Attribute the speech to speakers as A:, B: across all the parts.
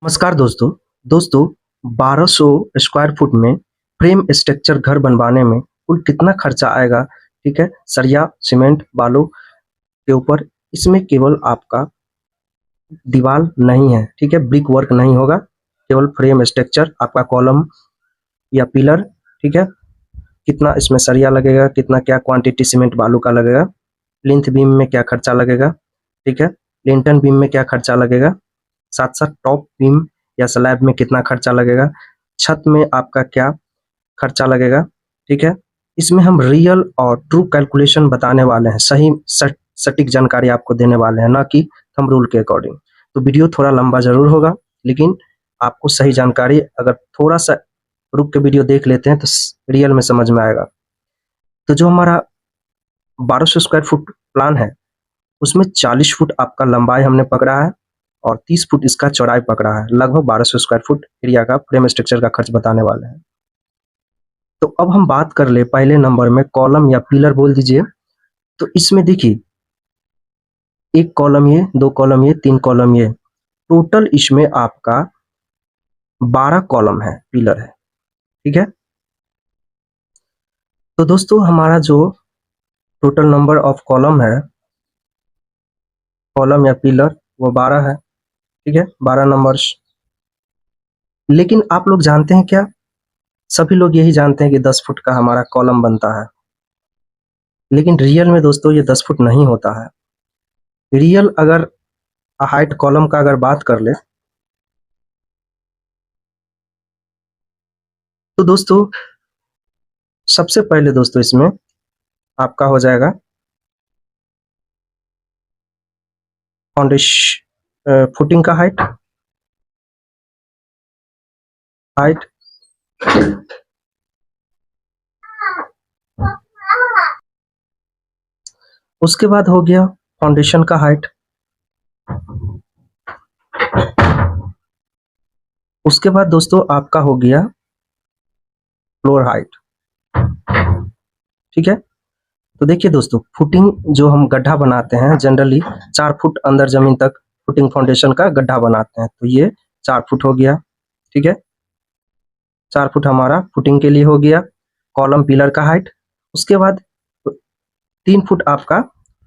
A: नमस्कार दोस्तों। दोस्तों 1200 स्क्वायर फुट में फ्रेम स्ट्रक्चर घर बनवाने में कुल कितना खर्चा आएगा? ठीक है, सरिया, सीमेंट, बालू के ऊपर इसमें केवल आपका दीवार नहीं है, ठीक है, ब्रिक वर्क नहीं होगा, केवल फ्रेम स्ट्रक्चर, आपका कॉलम या पिलर, ठीक है। कितना इसमें सरिया लगेगा, कितना क्या क्वांटिटी सीमेंट बालू का लगेगा, प्लिंथ बीम में क्या खर्चा लगेगा, ठीक है, लिंटन बीम में क्या खर्चा लगेगा, साथ साथ टॉप बीम या स्लैब में कितना खर्चा लगेगा, छत में आपका क्या खर्चा लगेगा, ठीक है। इसमें हम रियल और ट्रू कैलकुलेशन बताने वाले हैं, सही सटीक जानकारी आपको देने वाले हैं, ना कि थंब रूल के अकॉर्डिंग। तो वीडियो थोड़ा लंबा जरूर होगा, लेकिन आपको सही जानकारी अगर थोड़ा सा रुक के वीडियो देख लेते हैं तो रियल में समझ में आएगा। तो जो हमारा 1200 स्क्वायर फुट प्लान है, उसमें 40 फुट आपका लंबाई हमने पकड़ा है और 30 फुट इसका चौड़ाई पकड़ा है। लगभग 1200 स्क्वायर फुट एरिया का फ्रेम स्ट्रक्चर का खर्च बताने वाले हैं। तो अब हम बात कर ले पहले नंबर में कॉलम या पिलर बोल दीजिए। तो इसमें देखिए, एक कॉलम ये, दो कॉलम ये, तीन कॉलम ये, टोटल इसमें आपका 12 कॉलम है, पिलर है, ठीक है। तो दोस्तों हमारा जो टोटल नंबर ऑफ कॉलम है, कॉलम या पिलर, वो 12 है, ठीक है, 12 नंबर्स। लेकिन आप लोग जानते हैं क्या? सभी लोग यही जानते हैं कि 10 फुट का हमारा कॉलम बनता है, लेकिन रियल में दोस्तों ये 10 फुट नहीं होता है। रियल अगर हाइट कॉलम का अगर बात कर ले तो दोस्तों सबसे पहले दोस्तों इसमें आपका हो जाएगा फाउंडेशन, फुटिंग का हाइट, हाइट, उसके बाद हो गया फाउंडेशन का हाइट, उसके बाद दोस्तों आपका हो गया फ्लोर हाइट, ठीक है। तो देखिए दोस्तों, फुटिंग जो हम गड्ढा बनाते हैं जनरली 4 फुट अंदर जमीन तक फुटिंग फाउंडेशन का गड्ढा बनाते हैं, तो ये 4 फुट हो गया, ठीक है। 4 फुट हमारा फुटिंग के लिए हो गया। कॉलम पिलर का हाइट, उसके बाद 3 फुट आपका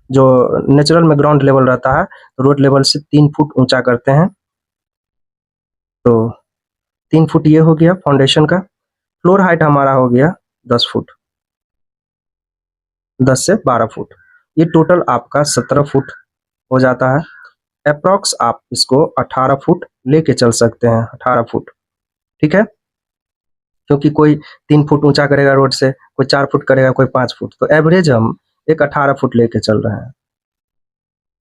A: जो नेचुरल में ग्राउंड लेवल रहता है, तो रोड लेवल से 3 फुट ऊंचा करते हैं, तो 3 फुट ये हो गया फाउंडेशन का। फ्लोर हाइट हमारा हो गया 10 फुट, 10 से 12 फुट, ये टोटल आपका 17 फुट हो जाता है। अप्रॉक्स आप इसको 18 फुट लेके चल सकते हैं, 18 फुट, ठीक है। क्योंकि कोई 3 फुट ऊंचा करेगा रोड से, कोई 4 फुट करेगा, कोई 5 फुट, तो एवरेज हम एक 18 फुट लेके चल रहे हैं,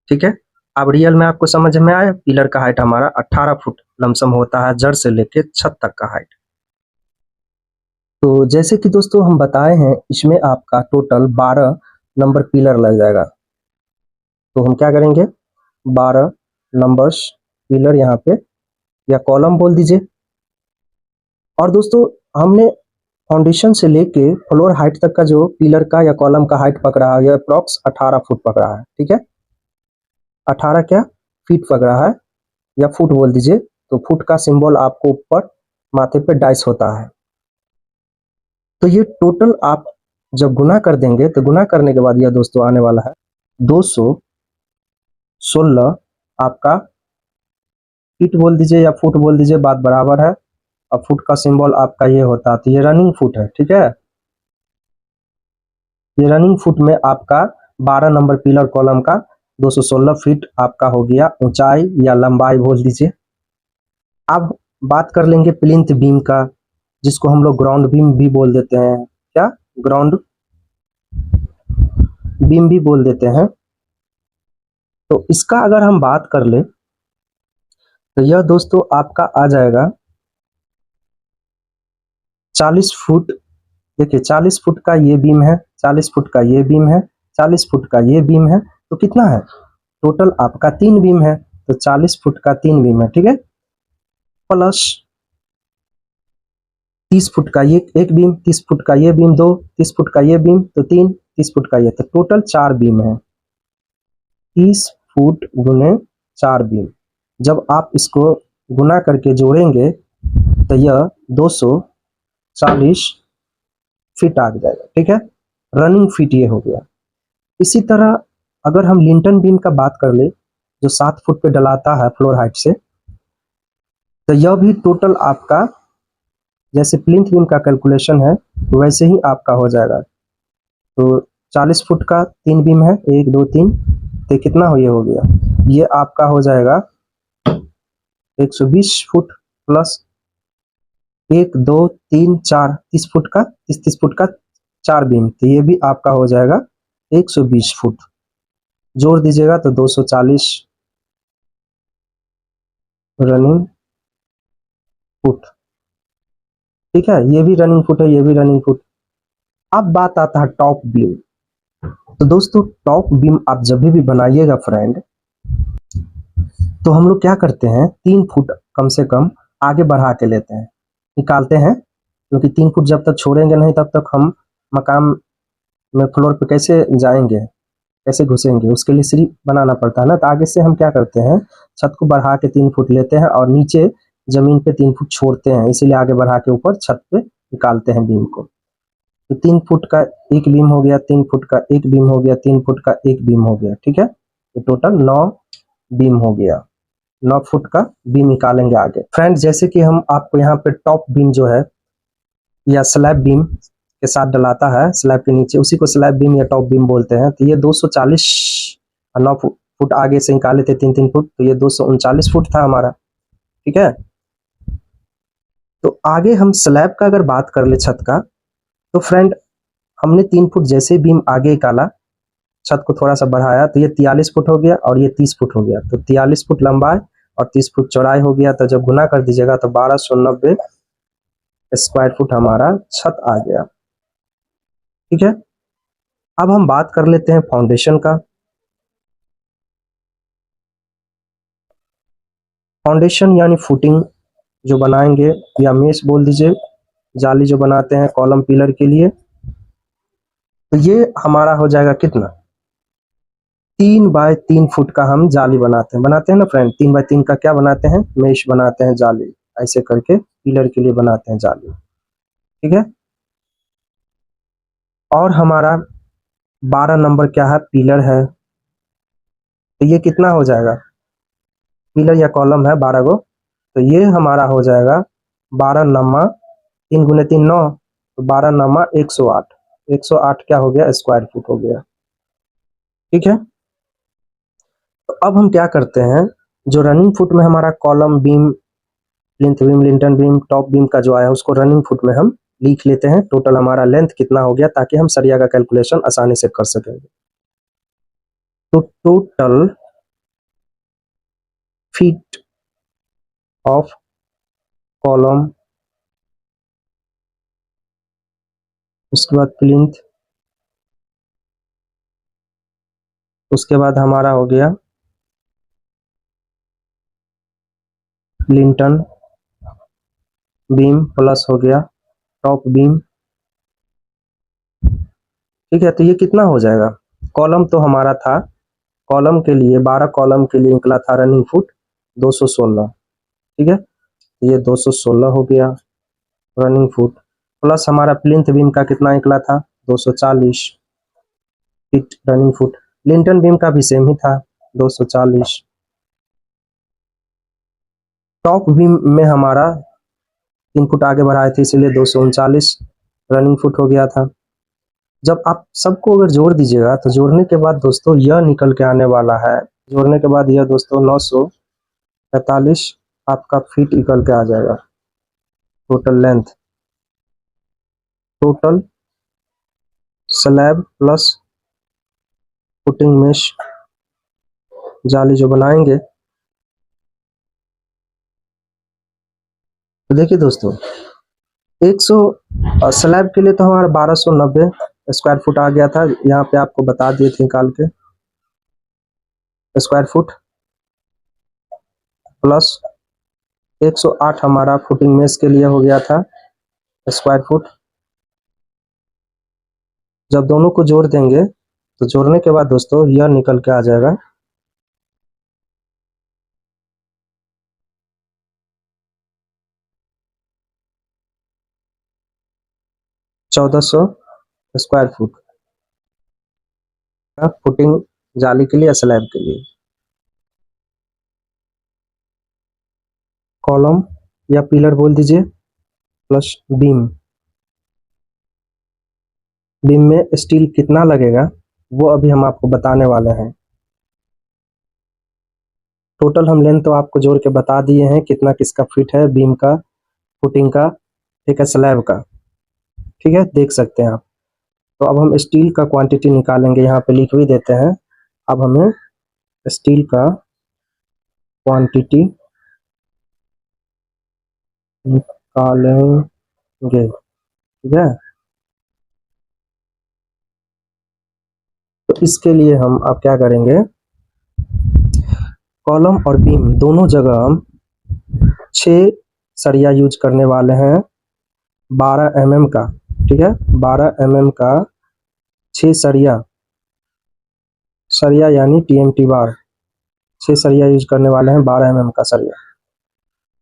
A: ठीक है। अब रियल में आपको समझ में आया, पिलर का हाइट हमारा 18 फुट लमसम होता है, जड़ से लेके छत तक का हाइट। तो जैसे कि दोस्तों हम बताए हैं, इसमें आपका टोटल 12 नंबर पिलर लग जाएगा। तो हम क्या करेंगे, 12 नंबर्स पिलर यहाँ पे, या कॉलम बोल दीजिए। और दोस्तों हमने फाउंडेशन से लेके फ्लोर हाइट तक का जो पिलर का या कॉलम का हाइट पकड़ा है, यह अप्रॉक्स 18 फुट पकड़ा है, ठीक है। 18 क्या फीट पकड़ा है, या फुट बोल दीजिए। तो फुट का सिंबल आपको ऊपर माथे पे डाइस होता है। तो ये टोटल आप जब गुना कर देंगे, तो गुना करने के बाद यह दोस्तों आने वाला है 216 आपका फीट बोल दीजिए या फुट बोल दीजिए, बात बराबर है। अब फुट का सिंबल आपका ये होता है, तो ये रनिंग फुट है, ठीक है। ये रनिंग फुट में आपका 12 नंबर पिलर कॉलम का 216 फीट आपका हो गया ऊंचाई या लंबाई बोल दीजिए। अब बात कर लेंगे प्लिंथ बीम का, जिसको हम लोग ग्राउंड बीम भी बोल देते हैं। क्या, ग्राउंड बीम भी बोल देते हैं। तो इसका अगर हम बात कर ले, तो यह दोस्तों आपका आ जाएगा 40 फुट। देखिए 40 फुट का ये बीम है, 40 फुट का ये बीम है, 40 फुट का ये बीम है, तो कितना है टोटल आपका 3 बीम है। तो 40 फुट का 3 बीम है, ठीक है, प्लस 30 फुट का ये एक बीम, 30 फुट का ये बीम 2, 30 फुट का ये बीम तो 3, 30 फुट का ये, तो टोटल 4 बीम है। 30 फुट गुने 4 बीम, जब आप इसको गुना करके जोड़ेंगे तो यह 240 फीट आ जाएगा। ठीक है, रनिंग फीट ये हो गया। इसी तरह अगर हम लिंटन बीम का बात कर ले जो 7 फुट पे डलाता है फ्लोर हाइट से, तो यह भी टोटल आपका जैसे प्लिंथ बीम का कैलकुलेशन है वैसे ही आपका हो जाएगा। तो 40 फुट का 3 बीम है, 1 2 3, तो कितना हो, ये हो गया, ये आपका हो जाएगा 120 फुट प्लस 1 2 3 4, 30 फुट का 30 फुट का 4 बीम, तो ये भी आपका हो जाएगा 120 फुट। जोड़ दीजिएगा तो 240 रनिंग फुट। ठीक है, ये भी रनिंग फुट है, ये भी रनिंग फुट। अब बात आता है टॉप बीम। तो दोस्तों टॉप बीम आप जब भी बनाइएगा फ्रेंड, तो हम लोग क्या करते हैं 3 फुट कम से कम आगे बढ़ा के लेते हैं, निकालते हैं, क्योंकि 3 फुट जब तक छोड़ेंगे नहीं तब तक हम मकान में फ्लोर पे कैसे जाएंगे, कैसे घुसेंगे, उसके लिए सीढ़ी बनाना पड़ता है ना। तो आगे से हम क्या करते हैं, छत को बढ़ा के 3 फुट लेते हैं और नीचे जमीन पे 3 फुट छोड़ते हैं, इसीलिए आगे बढ़ा के ऊपर छत पे निकालते हैं बीम को। तो 3 फुट का एक बीम हो गया, 3 फुट का एक बीम हो गया, 3 फुट का एक बीम हो गया। ठीक है, तो टोटल 9 बीम हो गया, 9 फुट का बीम निकालेंगे आगे। फ्रेंड जैसे कि हम आपको यहाँ पे टॉप बीम जो है या स्लैब बीम के साथ डलाता है स्लैब के नीचे, उसी को स्लैब बीम या टॉप बीम बोलते हैं। तो ये 240 9 फुट आगे से निकाले थे 3 3 फुट, तो ये 239 फुट था हमारा। ठीक है, तो आगे हम स्लैब का अगर बात कर ले छत का, तो फ्रेंड हमने 3 फुट जैसे बीम आगे निकाला, छत को थोड़ा सा बढ़ाया, तो ये 43 फुट हो गया और ये 30 फुट हो गया। तो 43 फुट लंबाई और 30 फुट चौड़ाई हो गया। तो जब गुना कर दीजिएगा तो 1290 स्क्वायर फुट हमारा छत आ गया। ठीक है, अब हम बात कर लेते हैं फाउंडेशन का। फाउंडेशन यानी फुटिंग जो बनाएंगे, या मेश बोल दीजिए, जाली जो बनाते हैं कॉलम पिलर के लिए, तो ये हमारा हो जाएगा कितना, 3 बाय 3 फुट का हम जाली बनाते हैं ना फ्रेंड। 3 बाय 3 का क्या बनाते हैं, मेश बनाते हैं, जाली ऐसे करके पिलर के लिए बनाते हैं जाली। ठीक है, और हमारा 12 नंबर क्या है, पिलर है। तो ये कितना हो जाएगा, पिलर या कॉलम है 12 गो, तो ये हमारा हो जाएगा 12 नमा 3 गुने 3 9, तो 12 नमा 108, 108 क्या हो गया, स्क्वायर फुट हो गया। ठीक है, तो अब हम क्या करते हैं, जो रनिंग फुट में हमारा column beam, plinth beam, Linton beam, top beam का जो आया उसको रनिंग फुट में हम लिख लेते हैं, टोटल हमारा लेंथ कितना हो गया, ताकि हम सरिया का कैलकुलेशन आसानी से कर सकेंगे। तो टोटल फीट ऑफ कॉलम, उसके बाद प्लिंथ, उसके बाद हमारा हो गया लिंटन बीम प्लस हो गया टॉप बीम। ठीक है, तो ये कितना हो जाएगा, कॉलम तो हमारा था, कॉलम के लिए 12 कॉलम के लिए निकला था रनिंग फुट 216। ठीक है, तो ये 216 हो गया रनिंग फुट, प्लस हमारा प्लिंथ बीम का कितना निकला था, 240 feet running foot. Linton beam का भी सेम ही था 240। टॉप बीम में हमारा 3 फुट आगे बढ़ाए थे इसीलिए 239 रनिंग फुट हो गया था। जब आप सबको अगर जोड़ दीजिएगा तो जोड़ने के बाद दोस्तों यह निकल के आने वाला है, जोड़ने के बाद यह दोस्तों 945 आपका फीट निकल के आ जाएगा total length. Total slab plus footing mesh जाली जो बनाएंगे, तो देखिए दोस्तों 100 स्लैब के लिए तो हमारा 1290 स्क्वायर फुट आ गया था, यहाँ पे आपको बता दिए थे निकाल के स्क्वायर फुट, प्लस 108 हमारा फुटिंग मेश के लिए हो गया था स्क्वायर फुट। जब दोनों को जोड़ देंगे तो जोड़ने के बाद दोस्तों यह निकल के आ जाएगा 1400 स्क्वायर फुट का फुटिंग जाली के लिए या स्लैब के लिए। कॉलम या पिलर बोल दीजिए प्लस बीम। बीम में स्टील कितना लगेगा वो अभी हम आपको बताने वाले हैं। टोटल हम लेंथ तो आपको जोड़ के बता दिए हैं कितना किसका फिट है, बीम का, फुटिंग का, ठीक है, स्लैब का, ठीक है, देख सकते हैं आप। तो अब हम स्टील का क्वांटिटी निकालेंगे, यहाँ पे लिख भी देते हैं। अब हमें स्टील का क्वांटिटी निकालेंगे, ठीक है। तो इसके लिए हम अब क्या करेंगे, कॉलम और बीम दोनों जगह हम 6 सरिया यूज करने वाले हैं 12 mm का, ठीक है, 12 mm का 6 सरिया, सरिया यानी TMT बार, 6 सरिया यूज करने वाले हैं 12 mm का सरिया।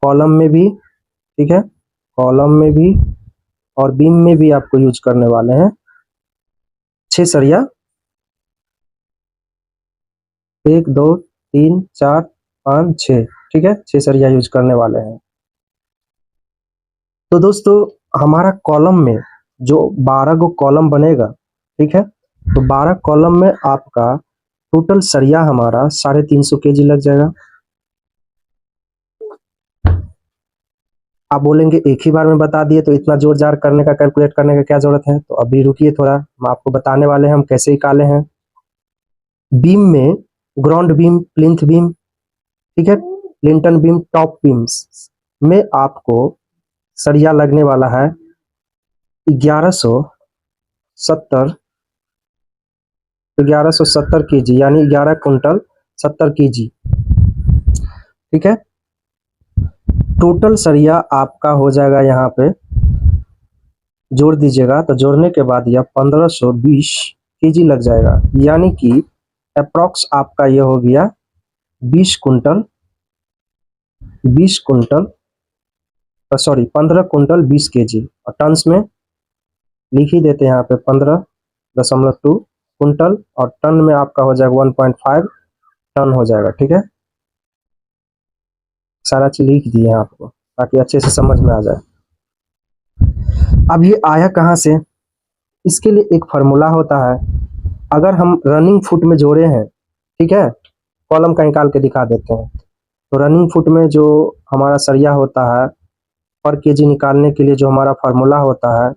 A: कॉलम में भी, ठीक है, कॉलम में भी और बीम में भी आपको यूज करने वाले हैं 6 सरिया, 1 2 3 4 5 6, ठीक है, 6 सरिया यूज करने वाले हैं। तो दोस्तों हमारा कॉलम में जो 12 गो कॉलम बनेगा, ठीक है, तो 12 कॉलम में आपका टोटल सरिया हमारा 350 kg लग जाएगा। आप बोलेंगे एक ही बार में बता दिए तो इतना जोर जार करने का, कैलकुलेट करने का क्या जरूरत है। तो अभी रुकिए थोड़ा, हम आपको बताने वाले हैं हम कैसे निकाले हैं। बीम में ग्राउंड बीम, प्लिंथ बीम, ठीक है, लिंटन बीम, टॉप बीम्स में आपको सरिया लगने वाला है 1170 kg, यानी 11 कुंटल 70 kg, ठीक है। टोटल सरिया आपका हो जाएगा, यहाँ पे जोड़ दीजिएगा तो जोड़ने के बाद यह 1520 kg लग जाएगा, यानी कि अप्रॉक्स आपका ये हो गया 20 कुंटल 15 कुंटल 20 kg। और टन्स में लिख ही देते हैं यहाँ पे 15.2 कुंटल, और टन में आपका हो जाएगा 1.5 टन हो जाएगा, ठीक है। सारा चीज लिख दिए आपको ताकि अच्छे से समझ में आ जाए। अब ये आया कहाँ से, इसके लिए एक फार्मूला होता है। अगर हम रनिंग फुट में जोड़े हैं, ठीक है, कॉलम का निकाल के दिखा देते हैं। तो रनिंग फुट में जो हमारा सरिया होता है पर केजी निकालने के लिए जो हमारा फार्मूला होता है,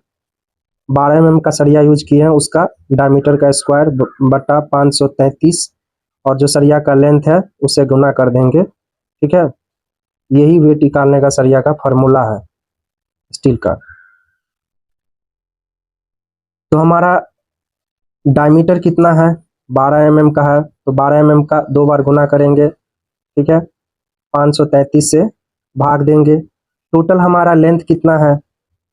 A: 12 mm का सरिया यूज किए हैं, उसका डायमीटर का स्क्वायर बटा 533, और जो सरिया का लेंथ है उसे गुना कर देंगे, ठीक है। यही वेट निकालने का सरिया का फार्मूला है स्टील का। तो हमारा डायमीटर कितना है, 12 mm का है, तो 12 mm का 2 बार गुना करेंगे, ठीक है, 533 से भाग देंगे। टोटल हमारा लेंथ कितना है,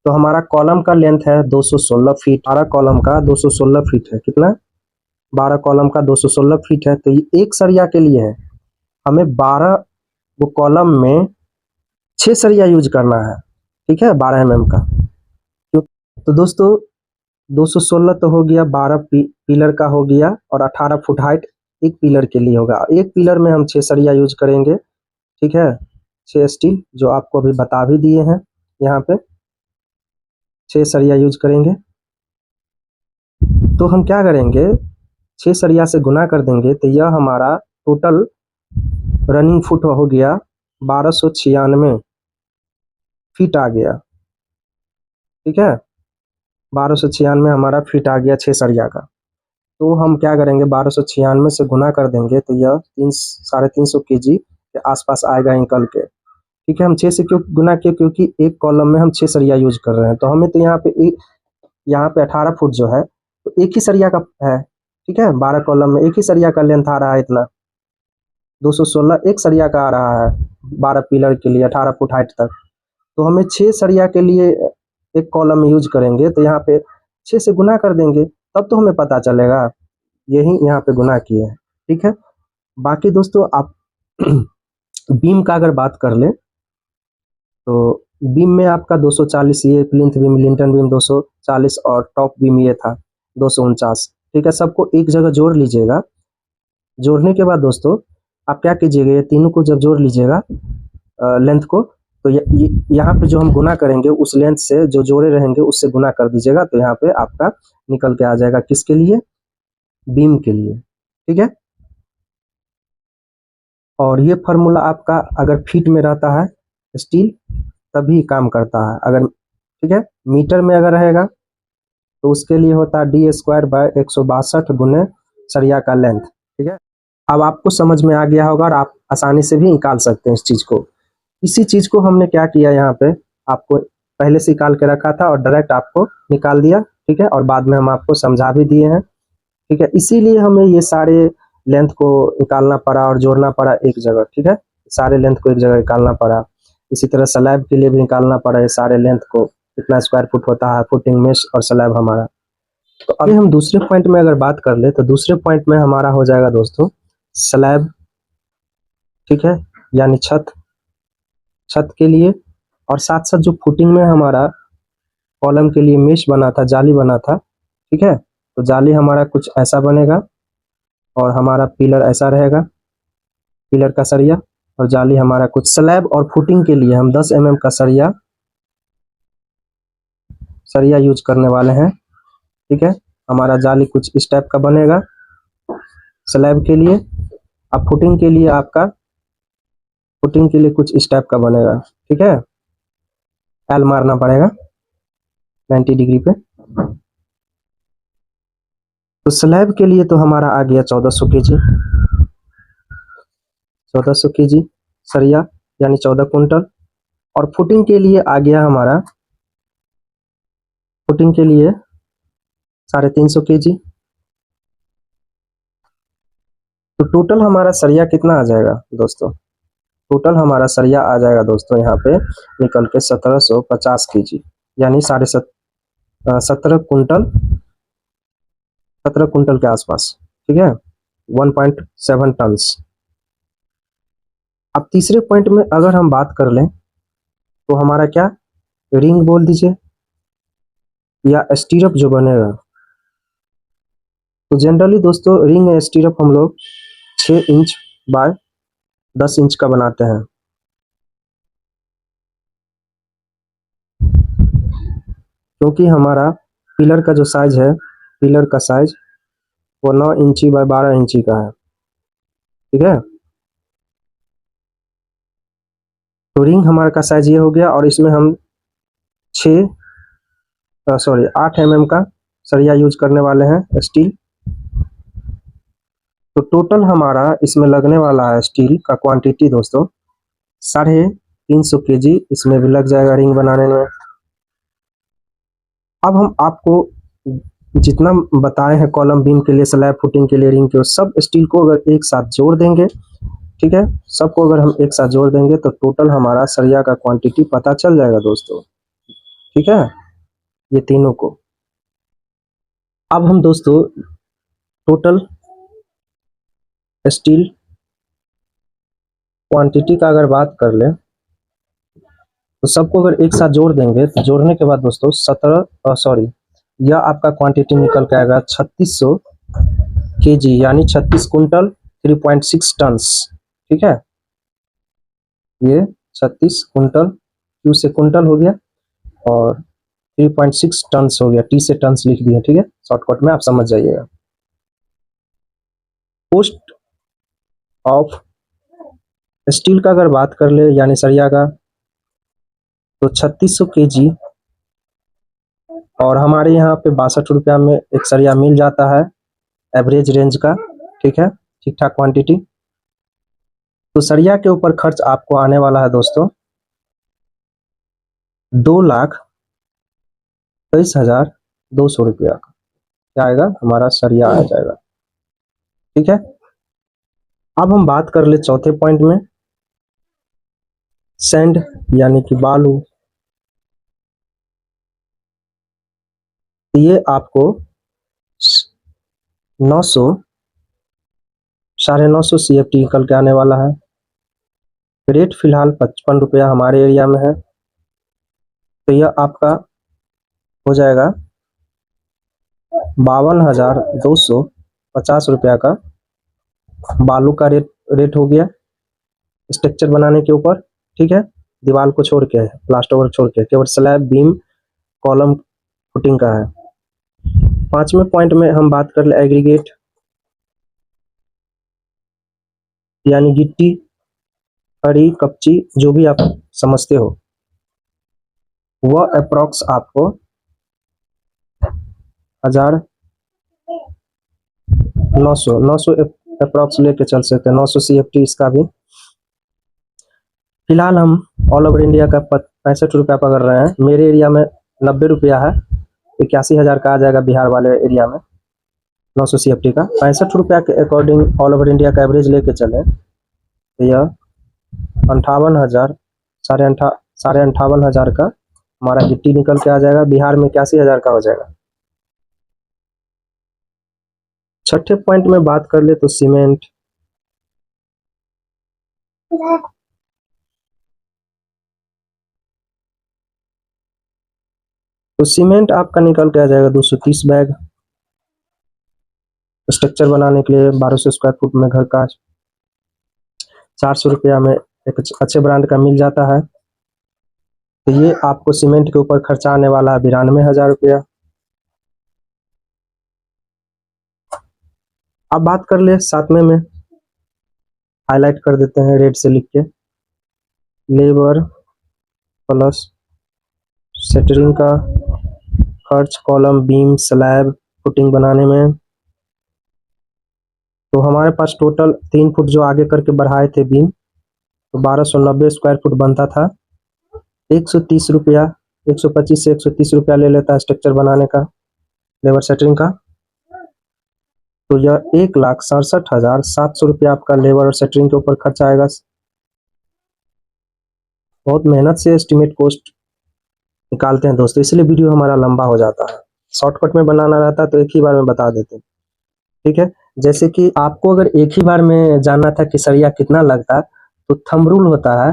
A: तो हमारा कॉलम का लेंथ है 216 फीट, 12 कॉलम का 216 फीट है, कितना, 12 कॉलम का 216 फीट है। तो ये एक सरिया के लिए है, हमें 12 वो कॉलम में 6 सरिया यूज करना है, ठीक है, 12 mm का। तो दोस्तों 216 तो हो गया, 12 पिलर का हो गया, और 18 फुट हाइट एक पिलर के लिए होगा। एक पिलर में हम 6 सरिया यूज करेंगे, ठीक है, 6 स्टील जो आपको अभी बता भी दिए हैं, यहाँ पे 6 सरिया यूज करेंगे। तो हम क्या करेंगे, 6 सरिया से गुना कर देंगे, तो यह हमारा टोटल रनिंग फुट हो गया 1296 फीट आ गया, ठीक है, 1296 हमारा फीट आ गया 6 सरिया का। तो हम क्या करेंगे, 1296 से गुना कर देंगे तो यह 350 kg के आसपास आएगा निकल के, ठीक है। हम 6 से क्यों गुना किए, क्योंकि एक कॉलम में हम 6 सरिया यूज कर रहे हैं। तो हमें तो यहाँ पे 18 फुट जो है तो एक ही सरिया का है, ठीक है, 12 कॉलम में एक ही सरिया का लेंथ आ रहा है, इतना 216 एक सरिया का आ रहा है 12 पिलर के लिए 18 फुट हाइट तक। तो हमें 6 सरिया के लिए एक कॉलम में यूज करेंगे, तो यहाँ पे 6 से गुना कर देंगे, तब तो हमें पता चलेगा, यही यहाँ पे गुना किए हैं, ठीक है। बाकी दोस्तों आप बीम का अगर बात कर ले तो बीम में आपका 240, ये प्लिंथ बीम, लिंटन बीम 240 और टॉप बीम ये था 249। ठीक है, सबको एक जगह जोड़ लीजिएगा। जोड़ने के बाद दोस्तों आप क्या कीजिएगा, ये तीनों को जब जोड़ लीजिएगा लेंथ को, तो यहाँ पे जो हम गुना करेंगे उस लेंथ से जो जोड़े रहेंगे उससे गुना कर दीजिएगा, तो यहाँ पे आपका निकल के आ जाएगा किसके लिए, बीम के लिए। ठीक है, और ये फार्मूला आपका अगर फीट में रहता है स्टील तभी काम करता है, अगर ठीक है मीटर में अगर रहेगा तो उसके लिए होता है D²/162 गुने सरिया का लेंथ। ठीक है, अब आपको समझ में आ गया होगा और आप आसानी से भी निकाल सकते हैं इस चीज को। इसी चीज को हमने क्या किया, यहाँ पे आपको पहले से निकाल के रखा था और डायरेक्ट आपको निकाल दिया। ठीक है, और बाद में हम आपको समझा भी दिए हैं। ठीक है, इसीलिए हमें ये सारे लेंथ को निकालना पड़ा और जोड़ना पड़ा एक जगह। ठीक है, सारे लेंथ को एक जगह निकालना पड़ा। इसी तरह स्लैब के लिए भी निकालना पड़ा ये सारे लेंथ को, कितना स्क्वायर फुट होता है फुटिंग मेश और स्लैब हमारा। तो अभी हम दूसरे पॉइंट में अगर बात कर ले तो दूसरे पॉइंट में हमारा हो जाएगा दोस्तों स्लैब। ठीक है, यानी छत, छत के लिए, और साथ साथ जो फुटिंग में हमारा कॉलम के लिए मेश बना था, जाली बना था। ठीक है, तो जाली हमारा कुछ ऐसा बनेगा और हमारा पिलर ऐसा रहेगा, पिलर का सरिया, और जाली हमारा कुछ। स्लैब और फुटिंग के लिए हम 10 mm का सरिया सरिया यूज करने वाले हैं। ठीक है, हमारा जाली कुछ इस टाइप का बनेगा स्लैब के लिए। अब फुटिंग के लिए आपका, फुटिंग के लिए कुछ इस टाइप का बनेगा। ठीक है, एल मारना पड़ेगा 90 डिग्री पे। तो स्लैब के लिए तो हमारा आ गया 1400 केजी, 1400 केजी सरिया यानी 14 कुंटल। और फुटिंग के लिए आ गया हमारा, फुटिंग के लिए 350 केजी। तो टोटल हमारा सरिया कितना आ जाएगा दोस्तों, टोटल हमारा सरिया आ जाएगा दोस्तों यहाँ पे निकल के 1750 केजी, यानी 17 कुंटल, 17 कुंटल के आसपास। ठीक है, 1.7 टन्स। अब तीसरे पॉइंट में अगर हम बात कर लें तो हमारा क्या, रिंग बोल दीजिए या स्टीरअप जो बनेगा। तो जनरली दोस्तों रिंग या स्टीरअप हम लोग 6 इंच बाय 10 इंच का बनाते हैं, क्योंकि हमारा पिलर का जो साइज है, पिलर का साइज वो 9 इंची बाय 12 इंची का है। ठीक है, तो रिंग हमारा का साइज ये हो गया, और इसमें हम 8 mm का सरिया यूज करने वाले हैं स्टील। तो टोटल हमारा इसमें लगने वाला है स्टील का क्वांटिटी दोस्तों 350 केजी इसमें भी लग जाएगा रिंग बनाने में। अब हम आपको जितना बताए हैं कॉलम बीम के लिए, स्लैब फुटिंग के लिए, रिंग के, सब स्टील को अगर एक साथ जोड़ देंगे, ठीक है, सबको अगर हम एक साथ जोड़ देंगे तो टोटल हमारा सरिया का क्वांटिटी पता चल जाएगा दोस्तों। ठीक है, ये तीनों को। अब हम दोस्तों टोटल स्टील क्वांटिटी का अगर बात कर ले तो सबको अगर एक साथ जोड़ देंगे तो जोड़ने के बाद दोस्तों यह आपका क्वांटिटी निकल के आएगा 3600 केजी, यानी 36 कुंटल 3.6 टन्स। ठीक है, ये 36 कुंटल, क्यू से कुंटल हो गया और 3.6 टन्स हो गया, टी से टन्स लिख दिया। ठीक है, शॉर्टकट में आप समझ जाइएगा। कॉस्ट ऑफ स्टील का अगर बात कर ले यानी सरिया का, तो 3600 केजी, और हमारे यहाँ पे 62 रुपया में एक सरिया मिल जाता है एवरेज रेंज का। ठीक है, ठीक ठाक क्वांटिटी। तो सरिया के ऊपर खर्च आपको आने वाला है दोस्तों 2,23,200 रुपया का, क्या आएगा, हमारा सरिया आ जाएगा। ठीक है, अब हम बात कर ले चौथे पॉइंट में, सैंड यानी कि बालू। ये आपको 900 950 CFT निकल के आने वाला है। रेट फिलहाल 55 रुपया हमारे एरिया में है। तो यह आपका हो जाएगा 52,250 का बालू का रेट हो गया स्ट्रक्चर बनाने के ऊपर। ठीक है, दीवार को छोड़ के, प्लास्टर वर्क छोड़ के, केवल स्लैब, बीम, कॉलम, फुटिंग का है। पांचवें पॉइंट में हम बात कर ले एग्रीगेट, यानी गिट्टी, खड़ी, कपची, जो भी आप समझते हो, वह अप्रोक्स आपको 1900 अप्रोक्स लेके चल सकते हैं। 900 CFT इसका भी। फिलहाल हम ऑल ओवर इंडिया का 65 रुपया पकड़ रहे हैं। मेरे एरिया में 90 रुपया है, 81,000 का आ जाएगा बिहार वाले एरिया में 900 CFT का। 65 रुपया के अकॉर्डिंग ऑल ओवर इंडिया का एवरेज लेके चले तो यह 58,000, साढ़े 58,000 का हमारा गिट्टी निकल के आ जाएगा। बिहार में 81,000 का हो जाएगा। छठे पॉइंट में बात कर ले तो सीमेंट, तो सीमेंट आपका निकल के आ जाएगा 230 बैग स्ट्रक्चर बनाने के लिए 1200 स्क्वायर फुट में घर का। 400 रुपया में एक अच्छे ब्रांड का मिल जाता है। तो ये आपको सीमेंट के ऊपर खर्चा आने वाला है 92,000 रुपया। अब बात कर ले सातवें में, हाईलाइट कर देते हैं रेड से लिख के, लेबर प्लस सेटरिंग का खर्च, कॉलम, बीम, स्लैब, फुटिंग बनाने में। तो हमारे पास टोटल 3 फुट जो आगे करके बढ़ाए थे बीम, तो 1290 स्क्वायर फुट बनता था। 130 रुपया, 125 से 130 रुपया ले लेता है स्ट्रक्चर बनाने का, लेबर सेटरिंग का। तो यह 1,67,700 रुपया आपका लेबर और सेटरिंग के ऊपर खर्च आएगा। बहुत मेहनत से एस्टिमेट कॉस्ट निकालते हैं दोस्तों, इसलिए वीडियो हमारा लंबा हो जाता है। शॉर्टकट में बनाना रहता है तो एक ही बार में बता देते हैं। ठीक है, जैसे कि आपको अगर एक ही बार में जानना था कि सरिया कितना लगता है, तो थंब रूल होता है।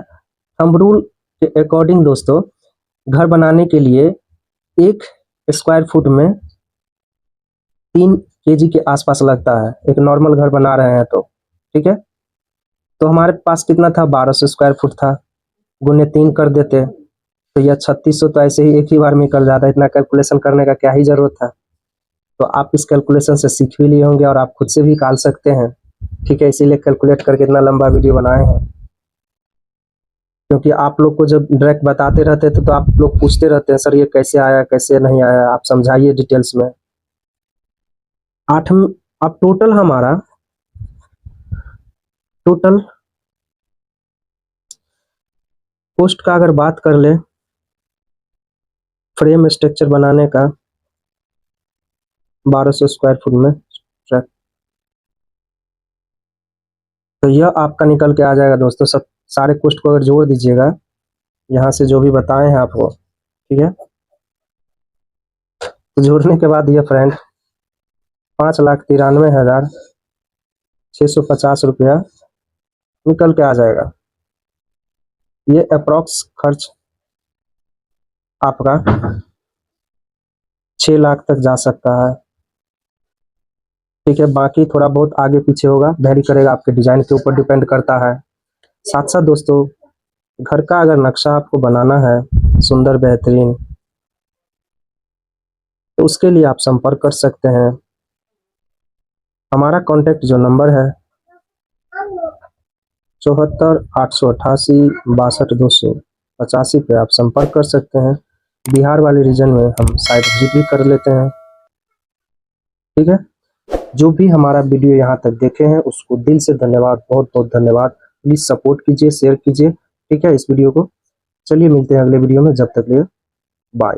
A: थंब रूल के अकॉर्डिंग दोस्तों, घर बनाने के लिए 1 स्क्वायर फुट में 3 kg के आसपास लगता है, एक नॉर्मल घर बना रहे हैं तो। ठीक है, तो हमारे पास कितना था, 1200 स्क्वायर फुट था, गुने 3 कर देते तो यह 3600 तो ऐसे ही एक ही बार में निकल जाता है। इतना कैलकुलेशन करने का क्या ही जरूरत था। तो आप इस कैलकुलेशन से सीख भी लिए होंगे और आप खुद से भी निकाल सकते हैं। ठीक है, इसीलिए कैलकुलेट करके इतना लंबा वीडियो बनाए हैं, क्योंकि आप लोग को जब डायरेक्ट बताते रहते थे तो आप लोग पूछते रहते हैं, सर ये कैसे आया, कैसे नहीं आया, आप समझाइए डिटेल्स में। अब टोटल हमारा कॉस्ट का अगर बात कर ले, फ्रेम स्ट्रक्चर बनाने का 1200 स्क्वायर फुट में ट्रैक, तो यह आपका निकल के आ जाएगा दोस्तों। सब सारे कॉस्ट को अगर जोड़ दीजिएगा यहाँ से जो भी बताए हैं आपको, ठीक है, तो जोड़ने के बाद यह फ्रेंड 5,93,650 रुपया निकल के आ जाएगा। ये अप्रॉक्स खर्च आपका 6 लाख तक जा सकता है। ठीक है, बाकी थोड़ा बहुत आगे पीछे होगा, वेरी करेगा, आपके डिजाइन के ऊपर डिपेंड करता है। साथ साथ दोस्तों, घर का अगर नक्शा आपको बनाना है सुंदर बेहतरीन, तो उसके लिए आप संपर्क कर सकते हैं। हमारा कॉन्टेक्ट जो नंबर है 74 888 62 85 पे आप संपर्क कर सकते हैं। बिहार वाले रीजन में हम साइट विजिट भी कर लेते हैं। ठीक है, जो भी हमारा वीडियो यहाँ तक देखे हैं उसको दिल से धन्यवाद, बहुत बहुत धन्यवाद। प्लीज सपोर्ट कीजिए, शेयर कीजिए। ठीक है, इस वीडियो को। चलिए मिलते हैं अगले वीडियो में, जब तक लिए बाय।